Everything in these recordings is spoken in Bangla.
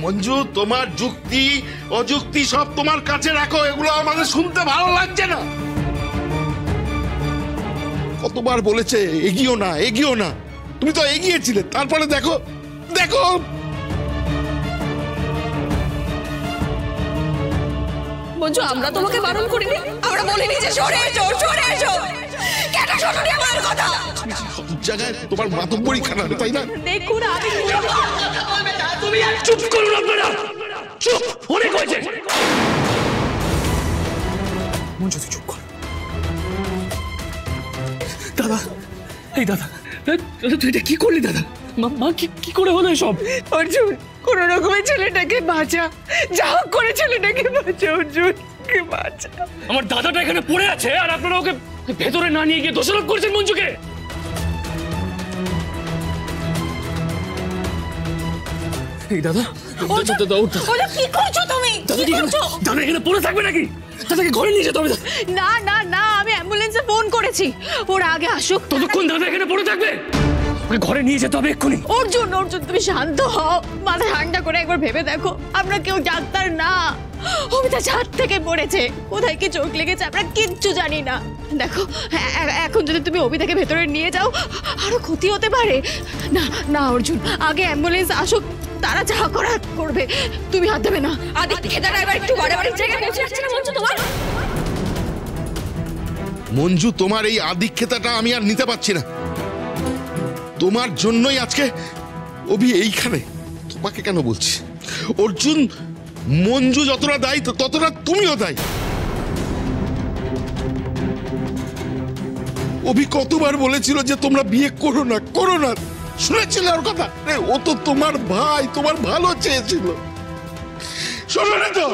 মঞ্জু, তোমার যুক্তি অযুক্তি সব তোমার কাছে রাখো, এগুলো আমাদের শুনতে ভালো লাগছে না। কতবার বলেছে এগিয়েও না, এগিয়েও না, তুমি তো এগিয়েছিলে, তারপরে দেখো দেখো। মঞ্জু, আমরা তোমাকে বারণ করিনি, আমরা বলিনি যে সরে এসো, সরে এসো। কেন শোনোনি আমার কথা? সব জায়গায় তোমার মাতব্বরি খানা, তাই না? দেখুন আমি তুমি চুপ করুন আপনারা, চুপ, অনেক হয়েছে। মঞ্জু তুই চুপ কর। দাদা, এই দাদা, তুই এটা কি করলি দাদা? মা কি করে হলো এসব? অর্জুন, কোন রকমের ছেলেটাকে বাঁচা, যা হোক করে ছেলেটাকে বাঁচা, অর্জুনকে বাঁচা। আমার দাদাটা এখানে পড়ে আছে আর আপনারা ওকে ভেতরে না নিয়ে গিয়ে দোষারোপ করেছেন মঞ্জুকে। এই দাদা, কি করছো তুমি? দাদা এখানে পড়ে থাকবে নাকি? দাদাকে ঘরে নিয়ে যেতে হবে। না না না, আমি অ্যাম্বুলেন্সে ফোন করেছি, ওরা আগে আসুক। ততক্ষণ দাদা এখানে পড়ে থাকবে, ঘরে নিয়ে যেতে হবে এক্ষুনি। অর্জুন, অর্জুন তুমি শান্ত হও, মাথা ঠান্ডা করে একবার ভেবে দেখো, আমরা কেউ ডাক্তার না। অমিতা ছাদ থেকে পড়েছে, কোথায় কি চোখ লেগেছে আমরা কিচ্ছু জানি না। দেখো এখন যদি তুমি অমিতাকে ভেতরে নিয়ে যাও আরো ক্ষতি হতে পারে। না না অর্জুন, আগে অ্যাম্বুলেন্স আসুক, তারা যা করার করবে, তুমি হাত দেবে না। আদিত্যদারা এবার একটু বাড়াবাড়ি জায়গায় পৌঁছে যাচ্ছে না মঞ্জু তোমার। মঞ্জু, তোমার এই আদিক্ষেতাটা আমি আর নিতে পারছি না। তোমার জন্যই আজকে অভি এইখানে। তোমাকে কেন বলছি অর্জুন, মঞ্জু যতটা দায়ী ততটা তুমিও দায়ী। অভি কতবার বলেছিল যে তোমরা বিয়ে করো না, করো না, শুনেছিলে ওর কথা? ও তো তোমার ভাই, তোমার ভালো চেয়েছিল, শোনো না তো?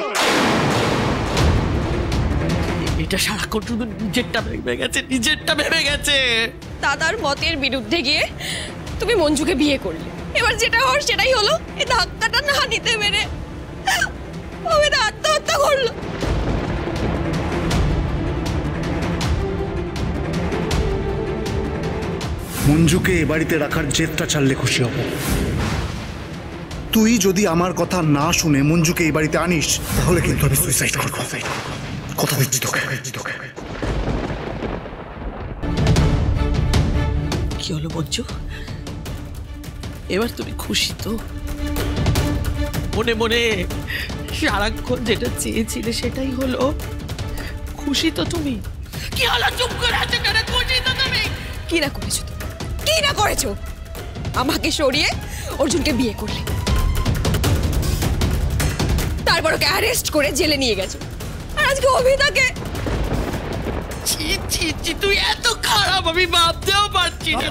এটা সারাক্ষণ শুধু নিজেরটা ভেবে গেছে, নিজেরটা ভেবে গেছে। দাদার মতের বিরুদ্ধে গিয়ে তুমি মঞ্জুকে বিয়ে করলে, এবার যেটা হওয়ার সেটাই হলো। এই ধাক্কাটা না নিতে পেরে অমিতা আত্মহত্যা করলো। মঞ্জুকে এ বাড়িতে রাখার জেদটা ছাড়লে খুশি হব। তুই যদি আমার কথা না শুনে মঞ্জুকে এই বাড়িতে আনিস তাহলে কিন্তু আমি সুইসাইড করব, কথা দিচ্ছি তোকে। কি হলো মঞ্জু, এবার তুমি খুশি তো? মনে মনে সারাক্ষণ যেটা চেয়েছিলে সেটাই হলো, খুশি তো তুমি? কি হলো, চুপ করে আছো কেন? খুশি তো তুমি? কি না করেছো তুমি, কি না করেছো? আমাকে সরিয়ে অর্জুনকে বিয়ে করলে, তারপর ওকে অ্যারেস্ট করে জেলে নিয়ে গেছো, আর আজকে অভিতাকে। তুই এত খারাপ আমি ভাবতেও পারছি না।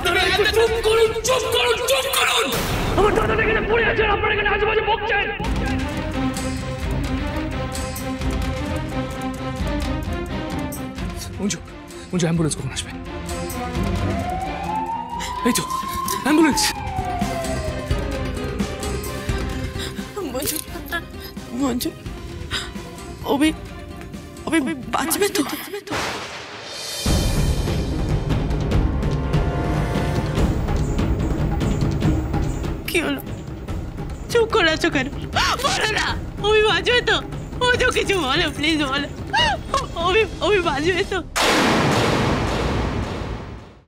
চুপ করুন, চুপ করুন, চুপ করুন। আমার দাদাটা এখানে পড়ে আছে, আপনারা এখানে আজেবাজে বকছেন। মঞ্জু, মঞ্জু অ্যাম্বুলেন্স কখন আসবে? এই তো অ্যাম্বুলেন্স। মঞ্জু, মঞ্জু, অভি বাঁচবে তো? কি হলো, চুপ করে আছো কেন? বলো না, অভি বাঁচবে তো? ও তো কিছু বলো, প্লিজ বলো, অভি বাঁচবে তো?